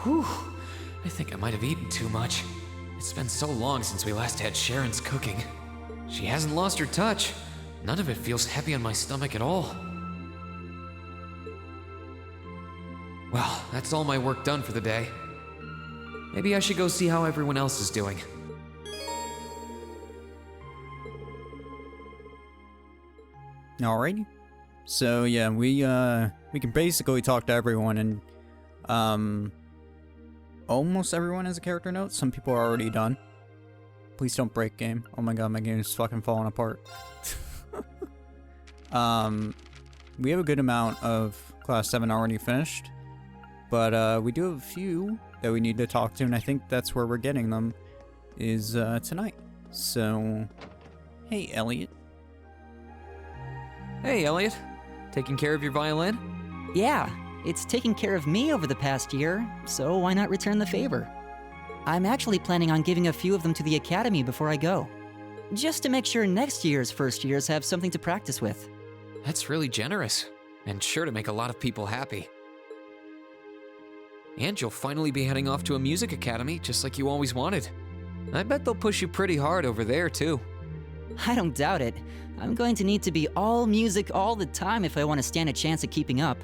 Whew, I think I might have eaten too much. It's been so long since we last had Sharon's cooking. She hasn't lost her touch. None of it feels heavy on my stomach at all. Well, that's all my work done for the day. Maybe I should go see how everyone else is doing. Alrighty. So yeah, we can basically talk to everyone, and almost everyone has a character note. Some people are already done. Please don't break game. Oh my god, my game is fucking falling apart. We have a good amount of class 7 already finished, but we do have a few that we need to talk to, and I think that's where we're getting them is tonight. So, hey Elliot. Hey Elliot, taking care of your violin? Yeah, it's taken care of me over the past year, so why not return the favor? I'm actually planning on giving a few of them to the academy before I go, just to make sure next year's first years have something to practice with. That's really generous, and sure to make a lot of people happy. And you'll finally be heading off to a music academy, just like you always wanted. I bet they'll push you pretty hard over there, too. I don't doubt it. I'm going to need to be all music all the time if I want to stand a chance at keeping up.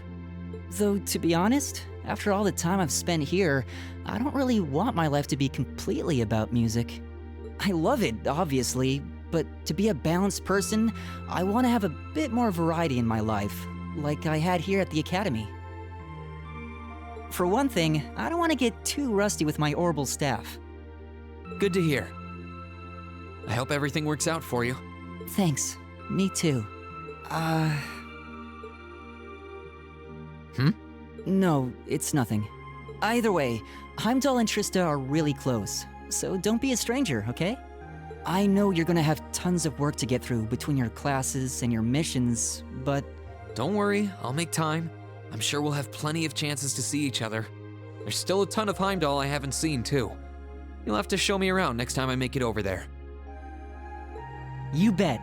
Though, to be honest, after all the time I've spent here, I don't really want my life to be completely about music. I love it, obviously, but to be a balanced person, I want to have a bit more variety in my life, like I had here at the academy. For one thing, I don't want to get too rusty with my orbital staff. Good to hear. I hope everything works out for you. Thanks. Me too. No, it's nothing. Either way, Heimdall and Trista are really close, so don't be a stranger, okay? I know you're gonna have tons of work to get through between your classes and your missions, but... Don't worry, I'll make time. I'm sure we'll have plenty of chances to see each other. There's still a ton of Heimdall I haven't seen, too. You'll have to show me around next time I make it over there. You bet.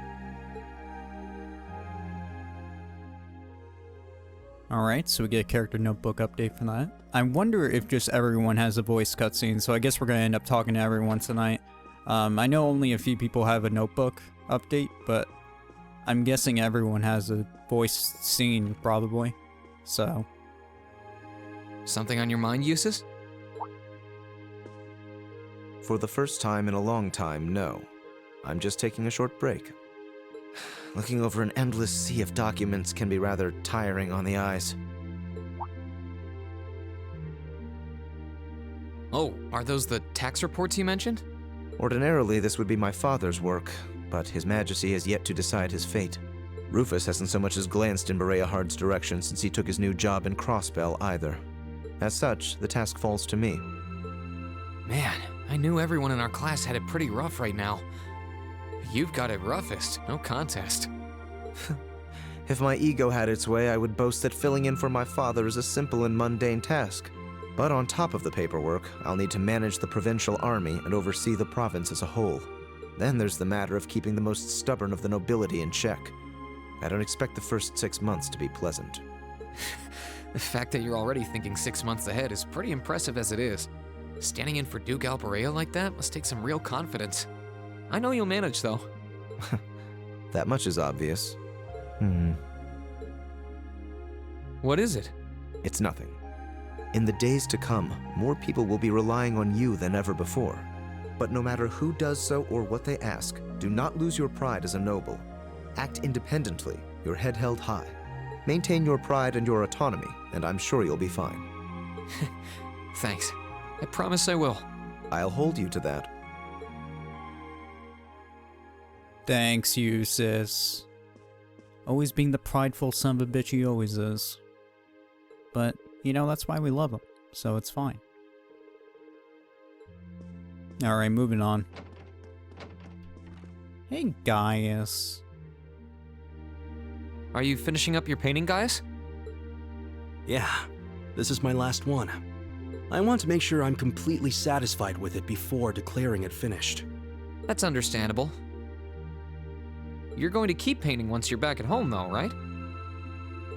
Alright, so we get a character notebook update from that. I wonder if just everyone has a voice cutscene, so I guess we're gonna end up talking to everyone tonight. I know only a few people have a notebook update, but I'm guessing everyone has a voice scene, probably. So. Something on your mind, Eustace? For the first time in a long time, no. I'm just taking a short break. Looking over an endless sea of documents can be rather tiring on the eyes. Oh, are those the tax reports you mentioned? Ordinarily, this would be my father's work, but His Majesty has yet to decide his fate. Rufus hasn't so much as glanced in Berea Hard's direction since he took his new job in Crossbell either. As such, the task falls to me. Man, I knew everyone in our class had it pretty rough right now. You've got it roughest, no contest. If my ego had its way, I would boast that filling in for my father is a simple and mundane task. But on top of the paperwork, I'll need to manage the provincial army and oversee the province as a whole. Then there's the matter of keeping the most stubborn of the nobility in check. I don't expect the first 6 months to be pleasant. The fact that you're already thinking 6 months ahead is pretty impressive as it is. Standing in for Duke Alberea like that must take some real confidence. I know you'll manage, though. That much is obvious. What is it? It's nothing. In the days to come, more people will be relying on you than ever before. But no matter who does so or what they ask, do not lose your pride as a noble. Act independently, your head held high. Maintain your pride and your autonomy, and I'm sure you'll be fine. Thanks. I promise I will. I'll hold you to that. Thanks, you, sis. Always being the prideful son of a bitch he always is. But, you know, that's why we love him, so it's fine. Alright, moving on. Hey, Gaius. Are you finishing up your painting, guys? Yeah, this is my last one. I want to make sure I'm completely satisfied with it before declaring it finished. That's understandable. You're going to keep painting once you're back at home, though, right?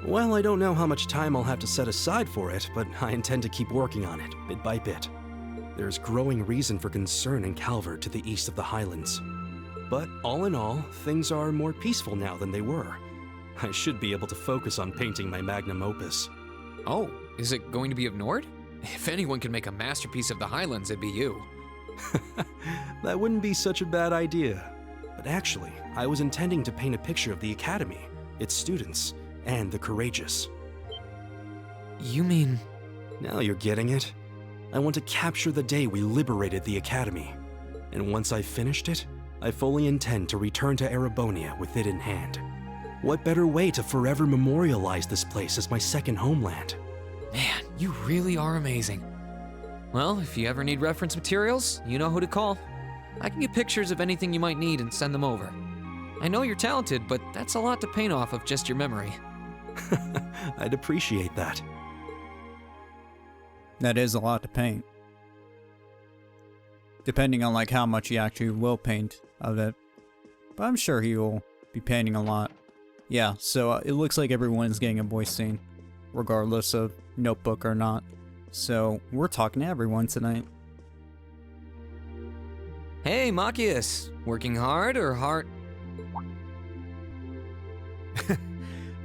Well, I don't know how much time I'll have to set aside for it, but I intend to keep working on it, bit by bit. There's growing reason for concern in Calvert to the east of the Highlands. But all in all, things are more peaceful now than they were. I should be able to focus on painting my magnum opus. Oh, is it going to be of Nord? If anyone can make a masterpiece of the Highlands, it'd be you. That wouldn't be such a bad idea. But actually, I was intending to paint a picture of the Academy, its students, and the courageous. You mean... Now you're getting it. I want to capture the day we liberated the Academy. And once I've finished it, I fully intend to return to Erebonia with it in hand. What better way to forever memorialize this place as my second homeland? Man, you really are amazing. Well, if you ever need reference materials, you know who to call. I can get pictures of anything you might need and send them over. I know you're talented, but that's a lot to paint off of just your memory. I'd appreciate that. That is a lot to paint. Depending on like how much he actually will paint of it. But I'm sure he will be painting a lot. Yeah, so it looks like everyone's getting a voice scene, regardless of notebook or not. So we're talking to everyone tonight. Hey, Machias, working hard or hard?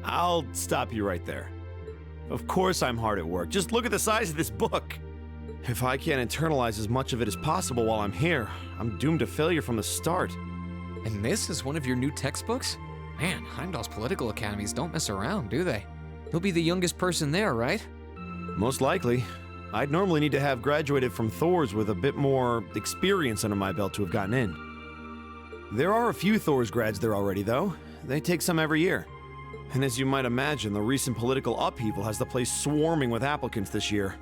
I'll stop you right there. Of course I'm hard at work. Just look at the size of this book. If I can't internalize as much of it as possible while I'm here, I'm doomed to failure from the start. And this is one of your new textbooks? Man, Heimdall's political academies don't mess around, do they? You'll be the youngest person there, right? Most likely. I'd normally need to have graduated from Thor's with a bit more experience under my belt to have gotten in. There are a few Thor's grads there already, though. They take some every year. And as you might imagine, the recent political upheaval has the place swarming with applicants this year.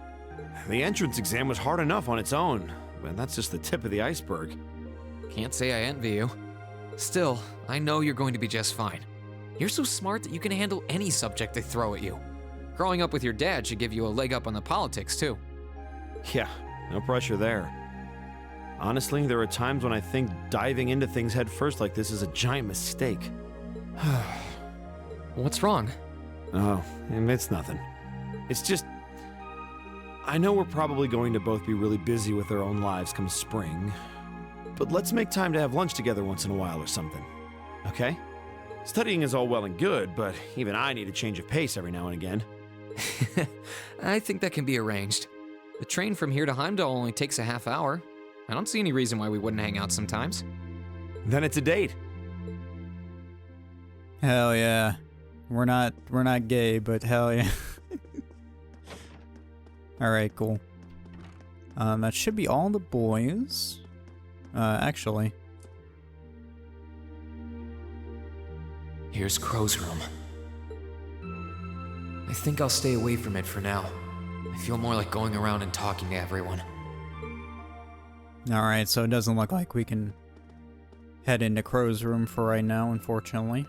The entrance exam was hard enough on its own, but that's just the tip of the iceberg. Can't say I envy you. Still, I know you're going to be just fine. You're so smart that you can handle any subject they throw at you. Growing up with your dad should give you a leg up on the politics, too. Yeah, no pressure there. Honestly, there are times when I think diving into things head first like this is a giant mistake. What's wrong? Oh, it's nothing. It's just... I know we're probably going to both be really busy with our own lives come spring, but let's make time to have lunch together once in a while or something, okay? Studying is all well and good, but even I need a change of pace every now and again. I think that can be arranged. The train from here to Heimdall only takes a half hour. I don't see any reason why we wouldn't hang out sometimes. Then it's a date. Hell yeah. We're not gay, but hell yeah. Alright, cool. That should be all the boys. Actually. Here's Crow's room. I think I'll stay away from it for now. I feel more like going around and talking to everyone. Alright, so it doesn't look like we can head into Crow's room for right now, unfortunately.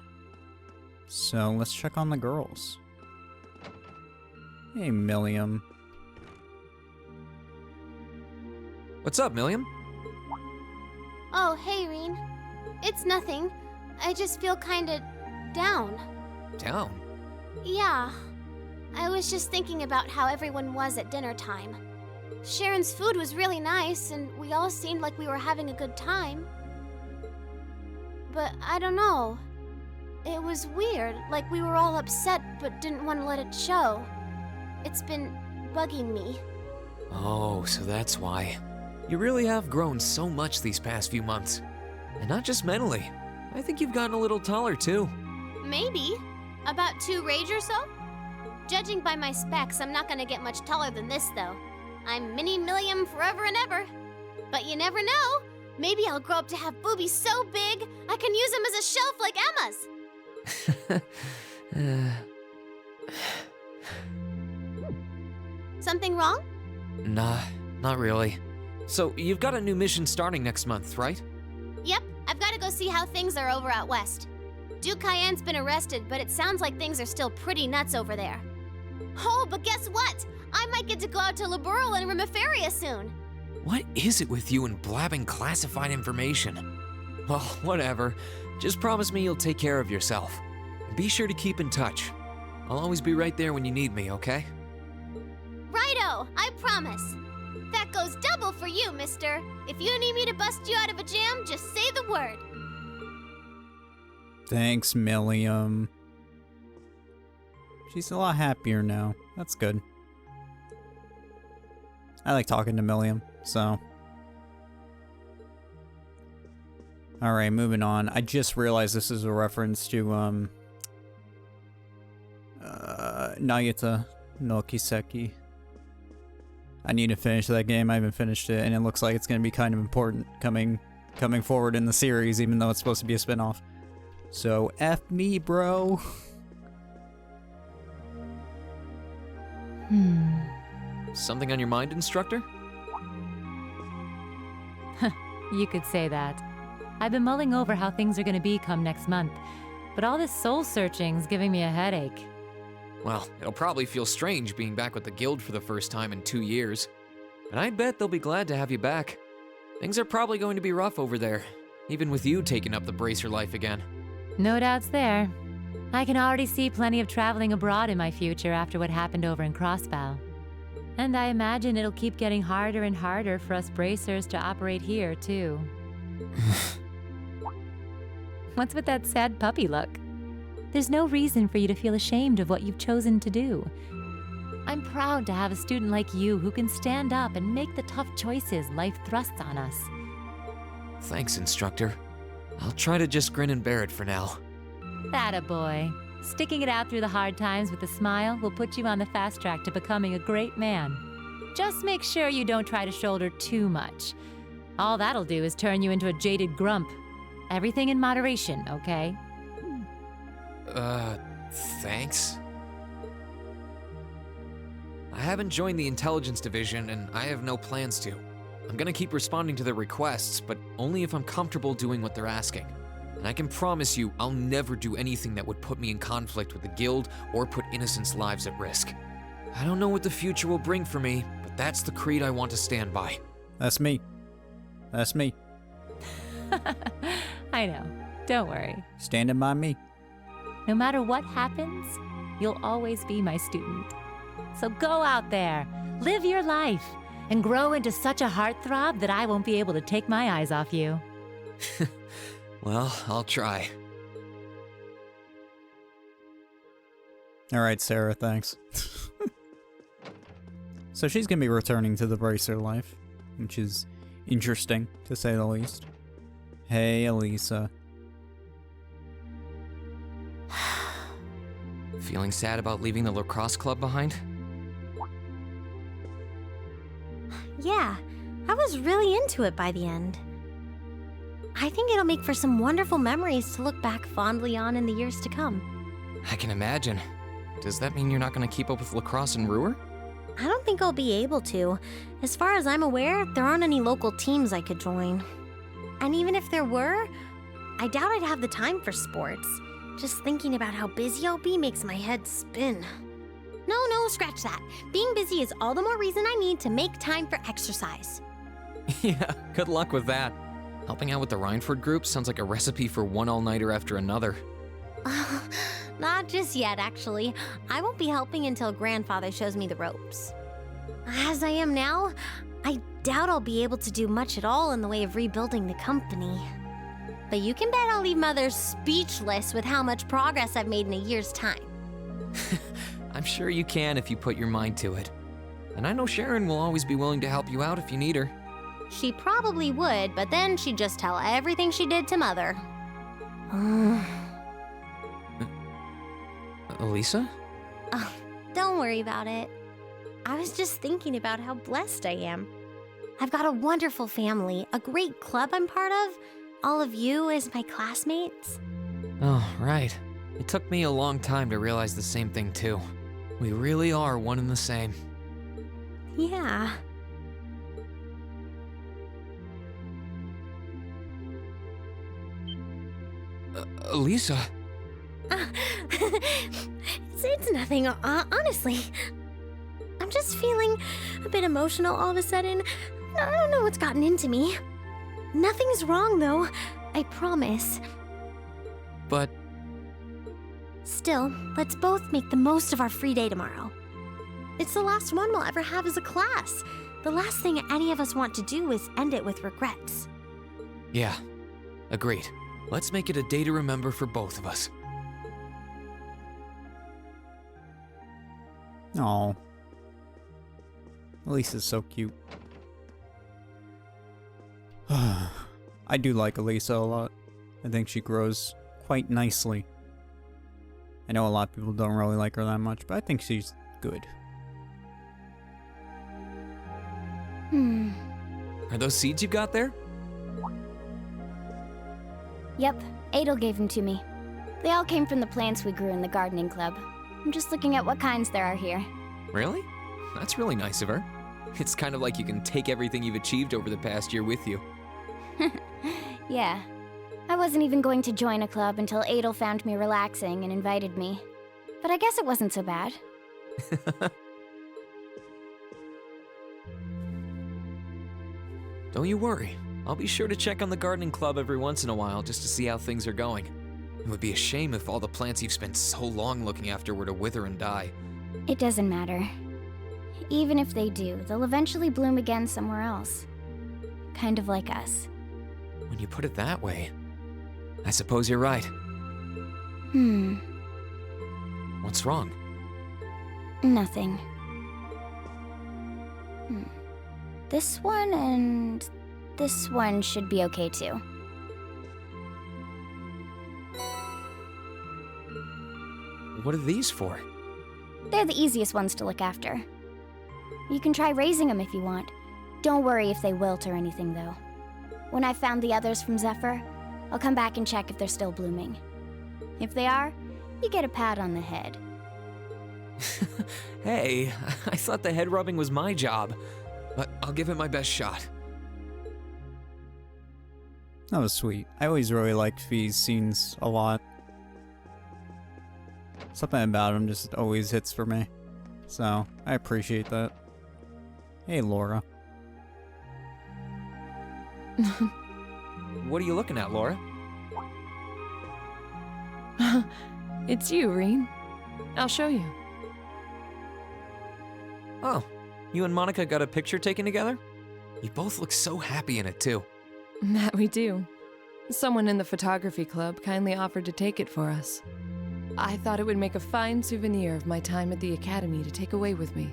So let's check on the girls. Hey, Milliam. What's up, Milliam? Oh, hey, Reen. It's nothing. I just feel kinda down. Down? Yeah. I was just thinking about how everyone was at dinner time. Sharon's food was really nice, and we all seemed like we were having a good time. But I don't know. It was weird, like we were all upset but didn't want to let it show. It's been bugging me. Oh, so that's why. You really have grown so much these past few months. And not just mentally. I think you've gotten a little taller, too. Maybe. About 2 rage or so? Judging by my specs, I'm not gonna get much taller than this, though. I'm Mini Milliam forever and ever. But you never know. Maybe I'll grow up to have boobies so big, I can use them as a shelf like Emma's. Something wrong? Nah, not really. So, you've got a new mission starting next month, right? Yep, I've gotta go see how things are over out west. Duke Cayenne's been arrested, but it sounds like things are still pretty nuts over there. Oh, but guess what? I might get to go out to Laburel and Rimiferia soon. What is it with you and blabbing classified information? Well, whatever. Just promise me you'll take care of yourself. And be sure to keep in touch. I'll always be right there when you need me, okay? Righto, I promise. That goes double for you, mister. If you need me to bust you out of a jam, just say the word. Thanks, Milliam. She's a lot happier now. That's good. I like talking to Milliam, so. Alright, moving on. I just realized this is a reference to, Nagita no Kiseki. I need to finish that game. I haven't finished it, and it looks like it's going to be kind of important coming forward in the series, even though it's supposed to be a spin-off. So, F me, bro. Something on your mind, instructor? You could say that. I've been mulling over how things are going to be come next month, but all this soul searching's giving me a headache. Well, it'll probably feel strange being back with the guild for the first time in 2 years. But I bet they'll be glad to have you back. Things are probably going to be rough over there, even with you taking up the bracer life again. No doubts there. I can already see plenty of traveling abroad in my future after what happened over in Crossbow. And I imagine it'll keep getting harder and harder for us bracers to operate here, too. What's with that sad puppy look? There's no reason for you to feel ashamed of what you've chosen to do. I'm proud to have a student like you who can stand up and make the tough choices life thrusts on us. Thanks, instructor. I'll try to just grin and bear it for now. Attaboy. Sticking it out through the hard times with a smile will put you on the fast track to becoming a great man. Just make sure you don't try to shoulder too much. All that'll do is turn you into a jaded grump. Everything in moderation, okay? Thanks? I haven't joined the intelligence division, and I have no plans to. I'm gonna keep responding to their requests, but only if I'm comfortable doing what they're asking. And I can promise you, I'll never do anything that would put me in conflict with the guild or put innocents' lives at risk. I don't know what the future will bring for me, but that's the creed I want to stand by. That's me. That's me. I know. Don't worry. Standing by me. No matter what happens, you'll always be my student. So go out there, live your life, and grow into such a heartthrob that I won't be able to take my eyes off you. Well, I'll try. Alright, Sarah, thanks. So she's gonna be returning to the bracer life, which is interesting, to say the least. Hey, Elisa. Feeling sad about leaving the lacrosse club behind? Yeah, I was really into it by the end. I think it'll make for some wonderful memories to look back fondly on in the years to come. I can imagine. Does that mean you're not gonna keep up with lacrosse and Ruhr? I don't think I'll be able to. As far as I'm aware, there aren't any local teams I could join. And even if there were, I doubt I'd have the time for sports. Just thinking about how busy I'll be makes my head spin. No, scratch that. Being busy is all the more reason I need to make time for exercise. Yeah, good luck with that. Helping out with the Rhineford group sounds like a recipe for one all-nighter after another. Not just yet, actually. I won't be helping until Grandfather shows me the ropes. As I am now, I doubt I'll be able to do much at all in the way of rebuilding the company. But you can bet I'll leave Mother speechless with how much progress I've made in a year's time. I'm sure you can if you put your mind to it. And I know Sharon will always be willing to help you out if you need her. She probably would, but then she'd just tell everything she did to Mother. Elisa? Oh, don't worry about it. I was just thinking about how blessed I am. I've got a wonderful family, a great club I'm part of, all of you as my classmates. Oh, right. It took me a long time to realize the same thing, too. We really are one and the same. Yeah. Elisa? It's nothing, honestly. I'm just feeling a bit emotional all of a sudden. I don't know what's gotten into me. Nothing's wrong, though. I promise. But Still, let's both make the most of our free day tomorrow. It's the last one we'll ever have as a class. The last thing any of us want to do is end it with regrets. Yeah, agreed. Let's make it a day to remember for both of us. Oh, Elisa's so cute. I do like Elisa a lot. I think she grows quite nicely. I know a lot of people don't really like her that much, but I think she's good. Are those seeds you got there? Yep, Adel gave them to me. They all came from the plants we grew in the gardening club. I'm just looking at what kinds there are here. Really? That's really nice of her. It's kind of like you can take everything you've achieved over the past year with you. Yeah. I wasn't even going to join a club until Adel found me relaxing and invited me. But I guess it wasn't so bad. Don't you worry. I'll be sure to check on the gardening club every once in a while just to see how things are going. It would be a shame if all the plants you've spent so long looking after were to wither and die. It doesn't matter. Even if they do, they'll eventually bloom again somewhere else. Kind of like us. When you put it that way, I suppose you're right. What's wrong? Nothing. This one and this one should be okay too. What are these for? They're the easiest ones to look after. You can try raising them if you want. Don't worry if they wilt or anything, though. When I've found the others from Zephyr, I'll come back and check if they're still blooming. If they are, you get a pat on the head. Hey, I thought the head rubbing was my job, but I'll give it my best shot. That was sweet. I always really liked Fee's scenes a lot. Something about him just always hits for me. So, I appreciate that. Hey, Laura. What are you looking at, Laura? It's you, Reen. I'll show you. Oh, you and Monica got a picture taken together? You both look so happy in it, too. That we do. Someone in the photography club kindly offered to take it for us. I thought it would make a fine souvenir of my time at the academy to take away with me.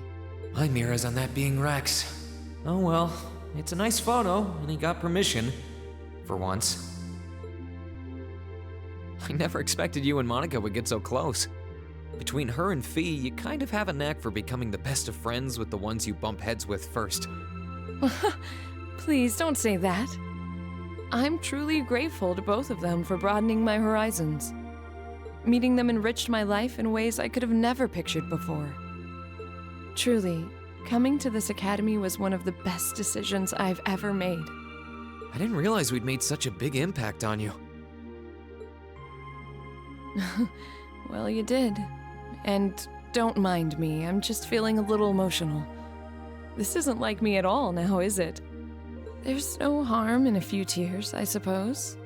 My mirror's on that being Rex. Oh well, it's a nice photo, and he got permission. For once. I never expected you and Monica would get so close. Between her and Fee, you kind of have a knack for becoming the best of friends with the ones you bump heads with first. Please don't say that. I'm truly grateful to both of them for broadening my horizons. Meeting them enriched my life in ways I could have never pictured before. Truly, coming to this academy was one of the best decisions I've ever made. I didn't realize we'd made such a big impact on you. Well, you did. And don't mind me, I'm just feeling a little emotional. This isn't like me at all now, is it? There's no harm in a few tears, I suppose.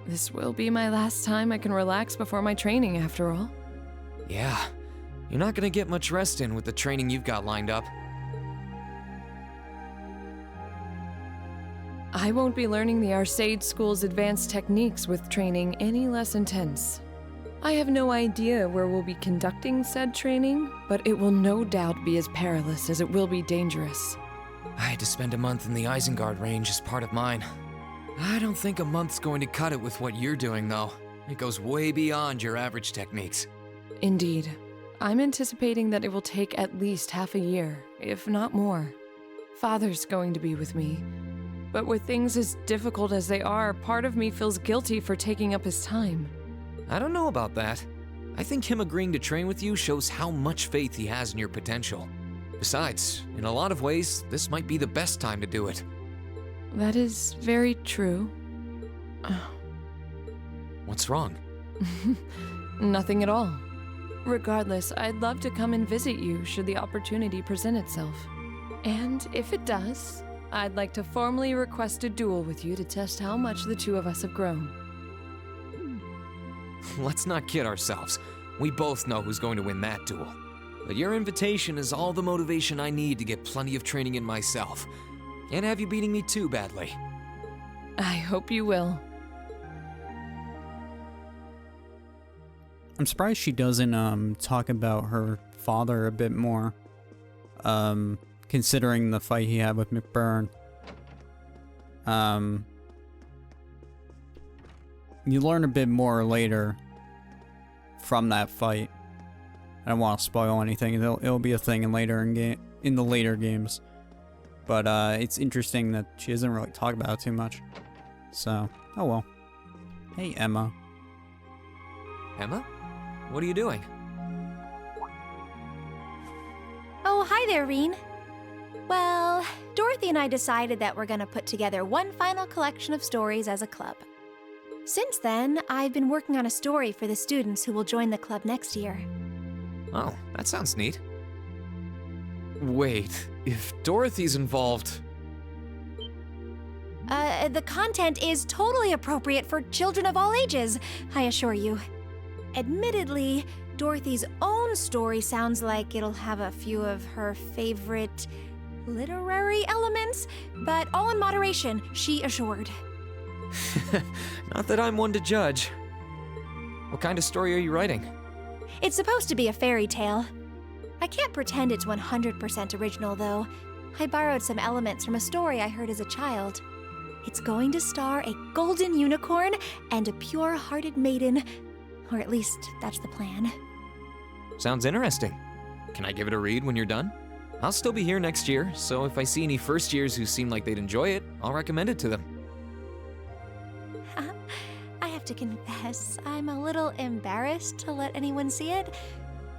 This will be my last time I can relax before my training, after all. Yeah, you're not gonna get much rest in with the training you've got lined up. I won't be learning the Arcade School's advanced techniques with training any less intense. I have no idea where we'll be conducting said training, but it will no doubt be as perilous as it will be dangerous. I had to spend a month in the Isengard range as part of mine. I don't think a month's going to cut it with what you're doing, though. It goes way beyond your average techniques. Indeed. I'm anticipating that it will take at least half a year, if not more. Father's going to be with me. But with things as difficult as they are, part of me feels guilty for taking up his time. I don't know about that. I think him agreeing to train with you shows how much faith he has in your potential. Besides, in a lot of ways, this might be the best time to do it. That is very true. What's wrong? Nothing at all. Regardless, I'd love to come and visit you should the opportunity present itself. And if it does, I'd like to formally request a duel with you to test how much the two of us have grown. let's not kid ourselves. We both know who's going to win that duel. But your invitation is all the motivation I need to get plenty of training in myself. Can't have you beating me too badly. I hope you will. I'm surprised she doesn't talk about her father a bit more. Considering the fight he had with McBurn. You learn a bit more later from that fight. I don't want to spoil anything. It'll be a thing in the later games. But it's interesting that she doesn't really talk about it too much. So, oh well. Hey, Emma. Emma? What are you doing? Oh, hi there, Reen. Well, Dorothy and I decided that we're gonna put together one final collection of stories as a club. Since then, I've been working on a story for the students who will join the club next year. Oh, that sounds neat. Wait, if Dorothy's involved... The content is totally appropriate for children of all ages, I assure you. Admittedly, Dorothy's own story sounds like it'll have a few of her favorite literary elements, but all in moderation, she assured. Not that I'm one to judge. What kind of story are you writing? It's supposed to be a fairy tale. I can't pretend it's 100% original, though. I borrowed some elements from a story I heard as a child. It's going to star a golden unicorn and a pure-hearted maiden, or at least that's the plan. Sounds interesting. Can I give it a read when you're done? I'll still be here next year, so if I see any first years who seem like they'd enjoy it, I'll recommend it to them. I have to confess, I'm a little embarrassed to let anyone see it,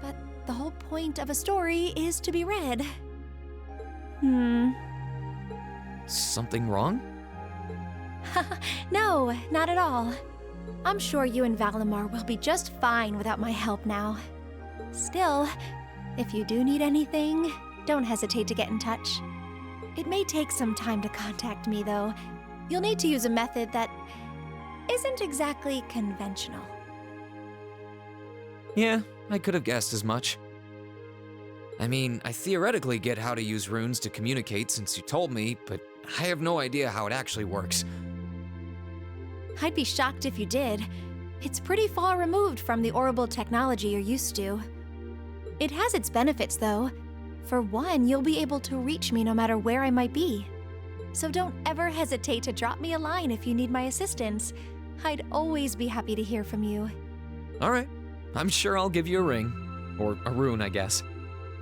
but the whole point of a story is to be read. Something wrong? No, not at all. I'm sure you and Valimar will be just fine without my help now. Still, if you do need anything, don't hesitate to get in touch. It may take some time to contact me, though. You'll need to use a method that isn't exactly conventional. Yeah, I could have guessed as much. I mean, I theoretically get how to use runes to communicate since you told me, but I have no idea how it actually works. I'd be shocked if you did. It's pretty far removed from the orbital technology you're used to. It has its benefits, though. For one, you'll be able to reach me no matter where I might be. So don't ever hesitate to drop me a line if you need my assistance. I'd always be happy to hear from you. All right, I'm sure I'll give you a ring. Or a rune, I guess.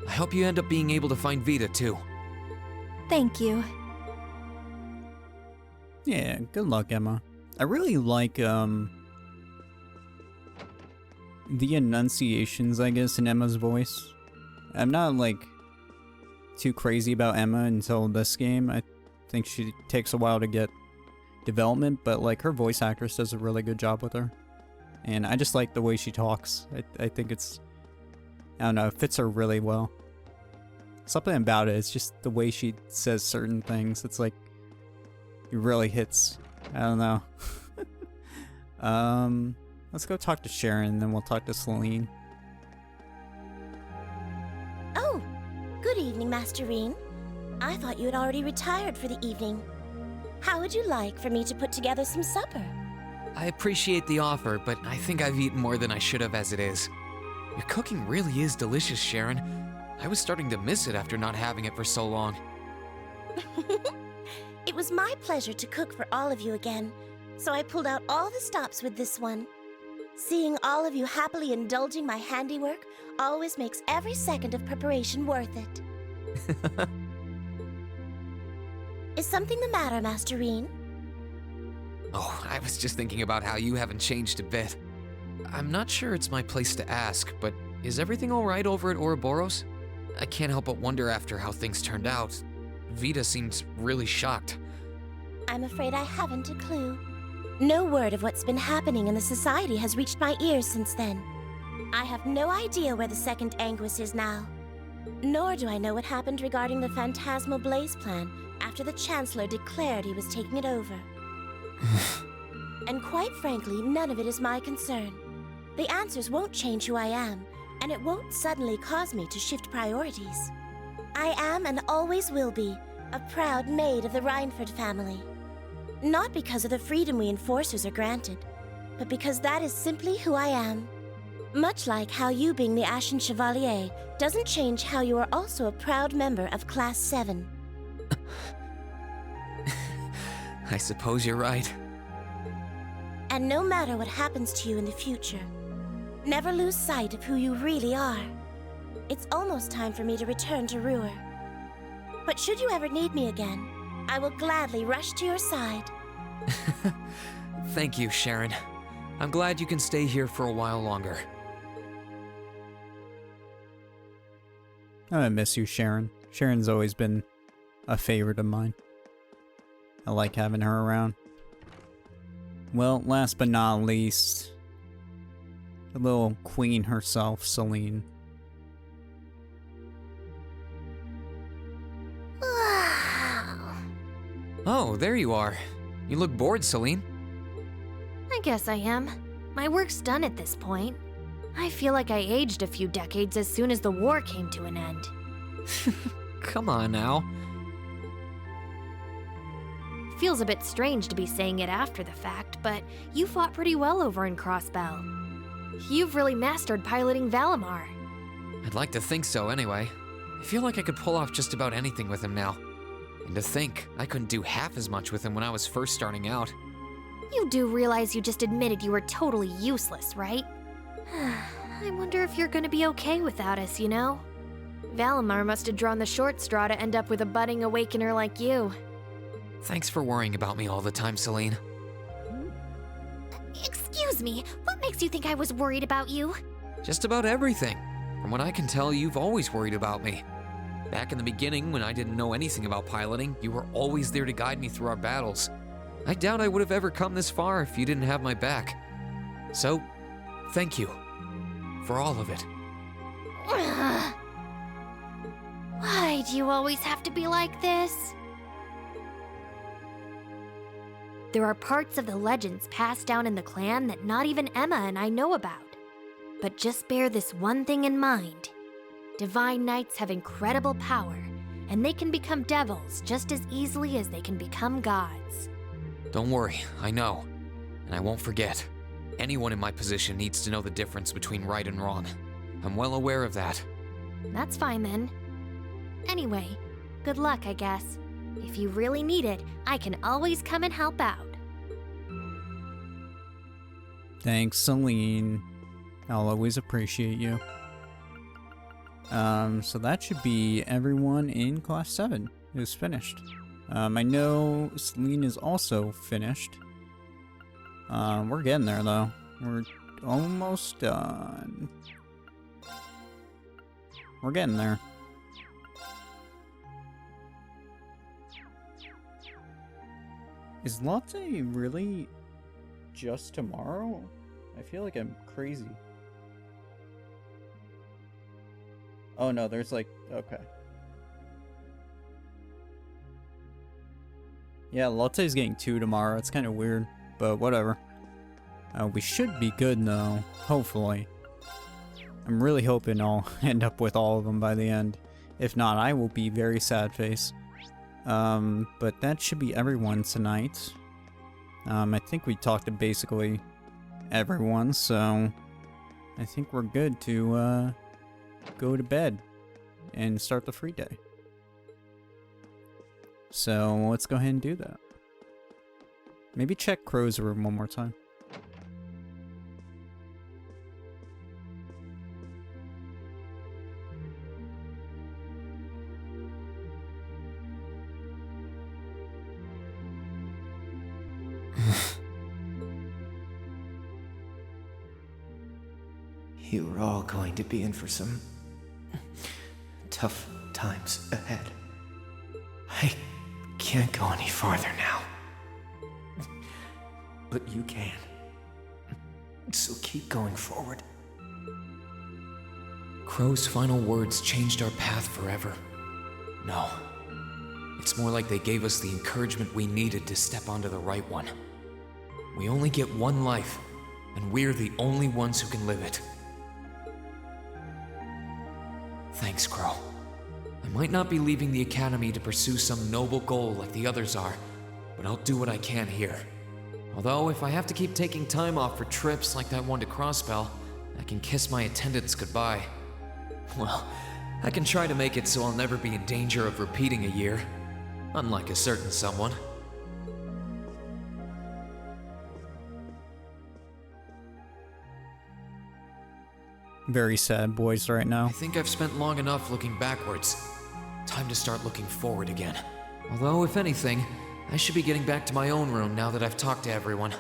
I hope you end up being able to find Vita, too. Thank you. Yeah, good luck, Emma. I really like, the enunciations, I guess, in Emma's voice. I'm not, like, too crazy about Emma until this game. I think she takes a while to get development, but, like, her voice actress does a really good job with her. And I just like the way she talks. I think it's, I don't know, it fits her really well. Something about it, it's just the way she says certain things. It's like, it really hits. I don't know. Let's go talk to Sharon, and then we'll talk to Celine. Oh, good evening, Master Reen. I thought you had already retired for the evening. How would you like for me to put together some supper? I appreciate the offer, but I think I've eaten more than I should have as it is. Your cooking really is delicious, Sharon. I was starting to miss it after not having it for so long. It was my pleasure to cook for all of you again, so I pulled out all the stops with this one. Seeing all of you happily indulging my handiwork always makes every second of preparation worth it. Is something the matter, Master Reen? Oh, I was just thinking about how you haven't changed a bit. I'm not sure it's my place to ask, but is everything all right over at Ouroboros? I can't help but wonder after how things turned out. Vita seems really shocked. I'm afraid I haven't a clue. No word of what's been happening in the society has reached my ears since then. I have no idea where the second Anguis is now. Nor do I know what happened regarding the Phantasmal Blaze plan after the Chancellor declared he was taking it over. And quite frankly, none of it is my concern. The answers won't change who I am, and it won't suddenly cause me to shift priorities. I am and always will be a proud maid of the Rhineford family. Not because of the freedom we enforcers are granted, but because that is simply who I am. Much like how you being the Ashen Chevalier doesn't change how you are also a proud member of Class 7. I suppose you're right. And no matter what happens to you in the future, never lose sight of who you really are. It's almost time for me to return to Ruhr. But should you ever need me again, I will gladly rush to your side. Thank you, Sharon. I'm glad you can stay here for a while longer. I miss you, Sharon. Sharon's always been a favorite of mine. I like having her around. Well, last but not least, the little queen herself, Celine. Oh, there you are. You look bored, Celine. I guess I am. My work's done at this point. I feel like I aged a few decades as soon as the war came to an end. Come on now. Feels a bit strange to be saying it after the fact, but you fought pretty well over in Crossbell. You've really mastered piloting Valimar. I'd like to think so anyway. I feel like I could pull off just about anything with him now. And to think, I couldn't do half as much with him when I was first starting out. You do realize you just admitted you were totally useless, right? I wonder if you're gonna be okay without us, you know? Valimar must have drawn the short straw to end up with a budding awakener like you. Thanks for worrying about me all the time, Celine. Excuse me, what makes you think I was worried about you? Just about everything. From what I can tell, you've always worried about me. Back in the beginning, when I didn't know anything about piloting, you were always there to guide me through our battles. I doubt I would have ever come this far if you didn't have my back. So, thank you. For all of it. Why do you always have to be like this? There are parts of the legends passed down in the clan that not even Emma and I know about. But just bear this one thing in mind. Divine Knights have incredible power, and they can become devils just as easily as they can become gods. Don't worry, I know. And I won't forget. Anyone in my position needs to know the difference between right and wrong. I'm well aware of that. That's fine then. Anyway, good luck, I guess. If you really need it, I can always come and help out. Thanks, Celine. I'll always appreciate you. So that should be everyone in Class 7 who's finished. I know Celine is also finished. We're getting there though. We're almost done. We're getting there. Is Latte really just tomorrow? I feel like I'm crazy. Oh no, there's like, okay. Yeah, Lotte's getting 2 tomorrow. It's kind of weird, but whatever. We should be good though, hopefully. I'm really hoping I'll end up with all of them by the end. If not, I will be very sad face. But that should be everyone tonight. I think we talked to basically everyone, so I think we're good to go to bed and start the free day. So let's go ahead and do that. Maybe check Crow's room one more time. You are all going to be in for some tough times ahead. I can't go any farther now. But you can. So keep going forward. Crow's final words changed our path forever. No. It's more like they gave us the encouragement we needed to step onto the right one. We only get one life, and we're the only ones who can live it. Thanks, Crow. I might not be leaving the Academy to pursue some noble goal like the others are, but I'll do what I can here. Although, if I have to keep taking time off for trips like that one to Crossbell, I can kiss my attendants goodbye. Well, I can try to make it so I'll never be in danger of repeating a year, unlike a certain someone. Very sad boys right now. I think I've spent long enough looking backwards. Time to start looking forward again. Although, if anything, I should be getting back to my own room now that I've talked to everyone.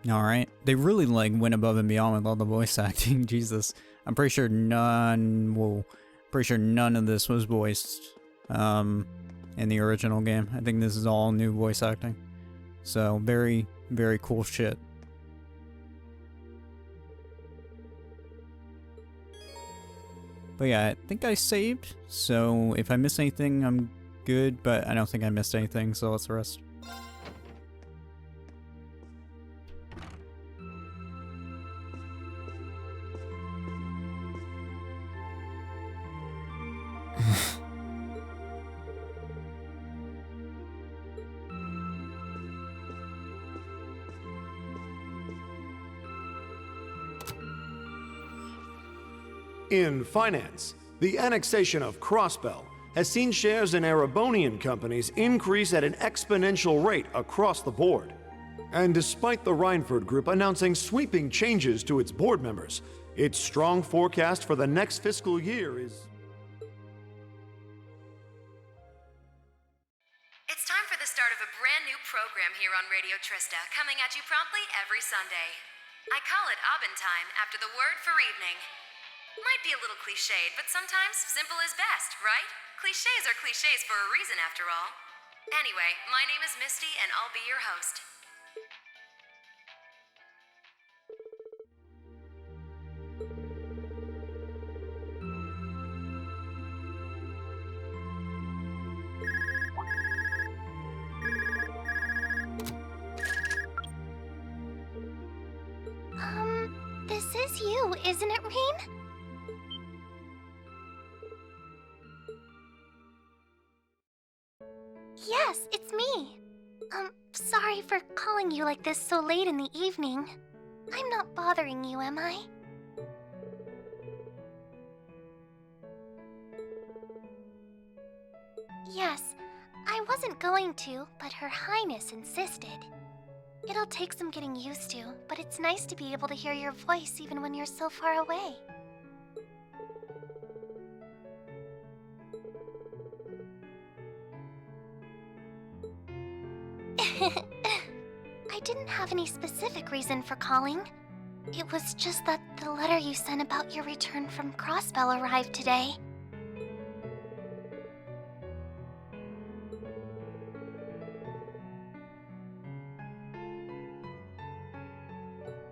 Alright. They really, like, went above and beyond with all the voice acting. Jesus. I'm pretty sure none of this was voiced, in the original game. I think this is all new voice acting. So, very, very cool shit. But yeah, I think I saved, so if I miss anything, I'm good, but I don't think I missed anything, so let's rest. In finance, the annexation of Crossbell has seen shares in Erebonian companies increase at an exponential rate across the board. And despite the Rhineford Group announcing sweeping changes to its board members, its strong forecast for the next fiscal year is... It's time for the start of a brand new program here on Radio Trista, coming at you promptly every Sunday. I call it Aubin Time after the word for evening. Might be a little cliched, but sometimes simple is best, right? Clichés are clichés for a reason, after all. Anyway, my name is Misty, and I'll be your host. This is you, isn't it, Reen? Yes, it's me. Sorry for calling you like this so late in the evening. I'm not bothering you, am I? Yes, I wasn't going to, but Her Highness insisted. It'll take some getting used to, but it's nice to be able to hear your voice even when you're so far away. I didn't have any specific reason for calling. It was just that the letter you sent about your return from Crossbell arrived today.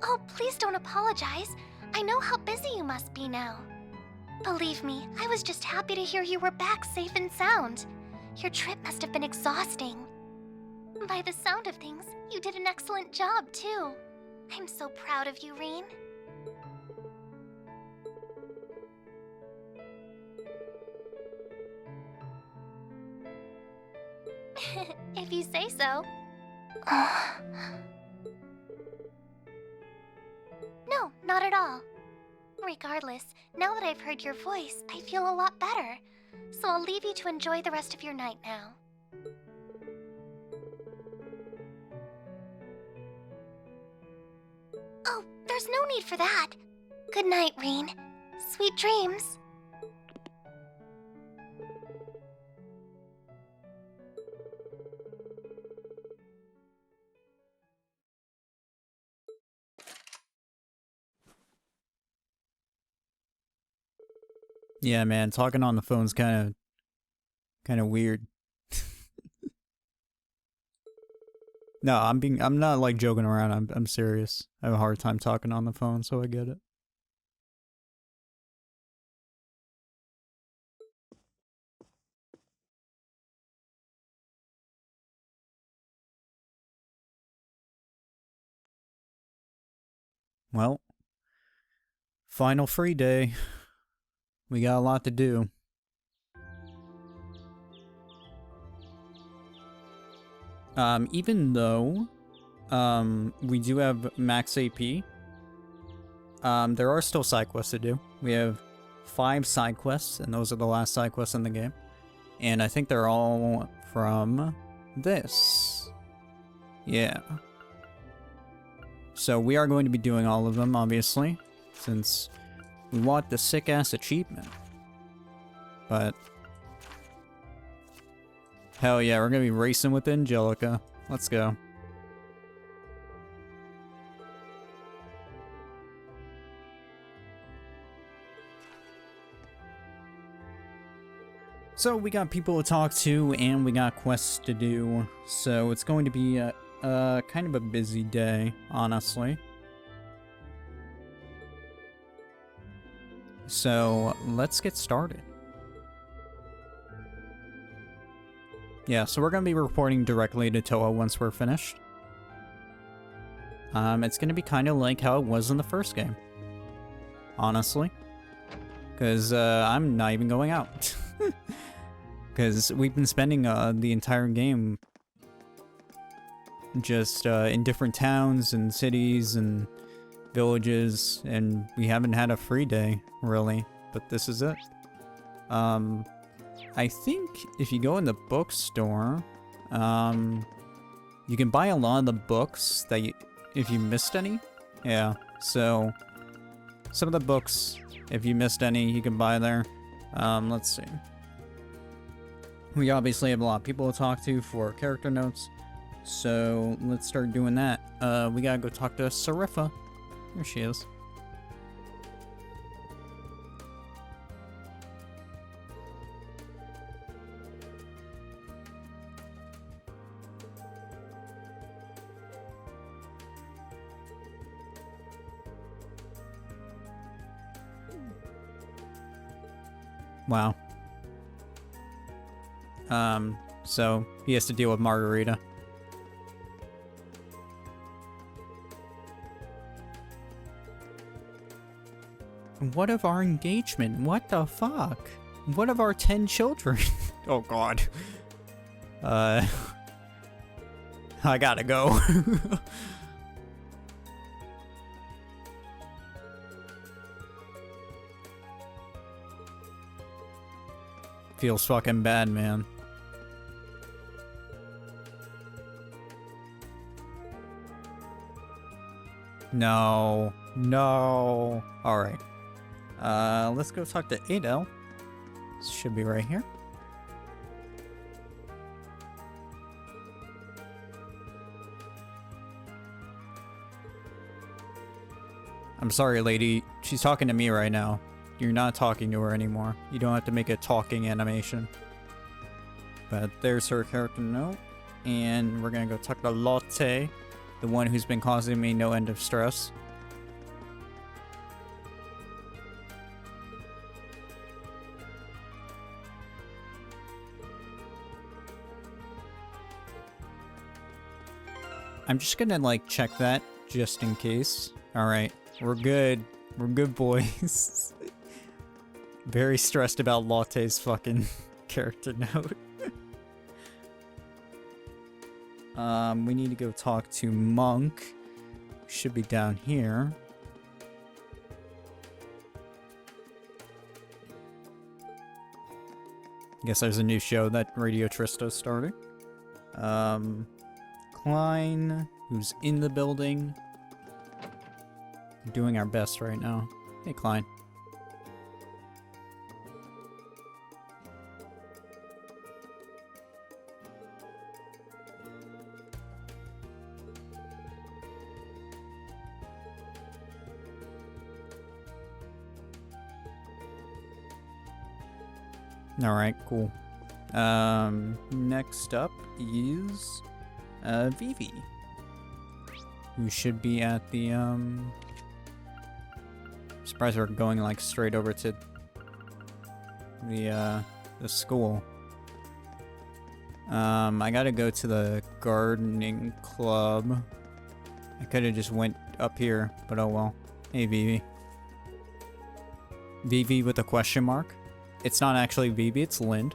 Oh, please don't apologize. I know how busy you must be now. Believe me, I was just happy to hear you were back safe and sound. Your trip must have been exhausting. By the sound of things, you did an excellent job, too. I'm so proud of you, Reen. If you say so. No, not at all. Regardless, now that I've heard your voice, I feel a lot better. So I'll leave you to enjoy the rest of your night now. Oh, there's no need for that. Good night, Reen. Sweet dreams. Yeah, man, talking on the phone's kind of weird. No, I'm not like joking around. I'm serious. I have a hard time talking on the phone, so I get it. Well, final free day. We got a lot to do. Even though we do have max AP, there are still side quests to do. We have 5 side quests, and those are the last side quests in the game. And I think they're all from this. Yeah. So we are going to be doing all of them, obviously, since we want the sick-ass achievement. But hell yeah, we're gonna be racing with Angelica. Let's go. So we got people to talk to, and we got quests to do. So it's going to be a kind of a busy day, honestly. So let's get started. Yeah, so we're going to be reporting directly to Toa once we're finished. It's going to be kind of like how it was in the first game. Honestly. Because I'm not even going out. Because we've been spending the entire game just in different towns and cities and villages, and we haven't had a free day, really. But this is it. I think if you go in the bookstore, you can buy a lot of the books that if you missed any. Yeah, so some of the books, if you missed any, you can buy there. Let's see. We obviously have a lot of people to talk to for character notes, so let's start doing that. We gotta go talk to Sarifa. There she is. Wow. So he has to deal with Margarita. What of our engagement? What the fuck? What of our 10 children? Oh god. I gotta go. Feels fucking bad, man. No. No. Alright. Let's go talk to Adele. This should be right here. I'm sorry, lady. She's talking to me right now. You're not talking to her anymore. You don't have to make a talking animation. But there's her character note. And we're gonna go talk to Lotte, the one who's been causing me no end of stress. I'm just gonna like check that just in case. Alright, we're good. We're good, boys. Very stressed about Lotte's fucking character note. We need to go talk to Monk. Should be down here. Guess there's a new show that Radio Trista's starting. Klein, who's in the building. Doing our best right now. Hey, Klein. Alright, cool. Next up is Vivi, who should be at the surprised we're going like straight over to the school. I gotta go to the gardening club. I could have just went up here, but oh well. Hey, Vivi. Vivi with a question mark. It's not actually Vivi, it's Lind.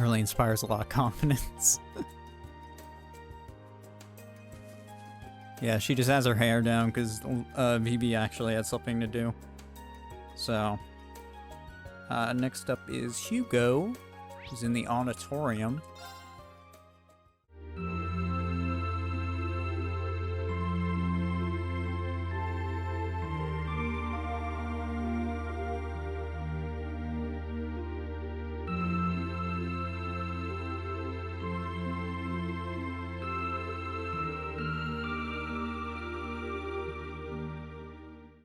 Really inspires a lot of confidence. Yeah, she just has her hair down because Vivi actually had something to do. So, next up is Hugo, who's in the auditorium.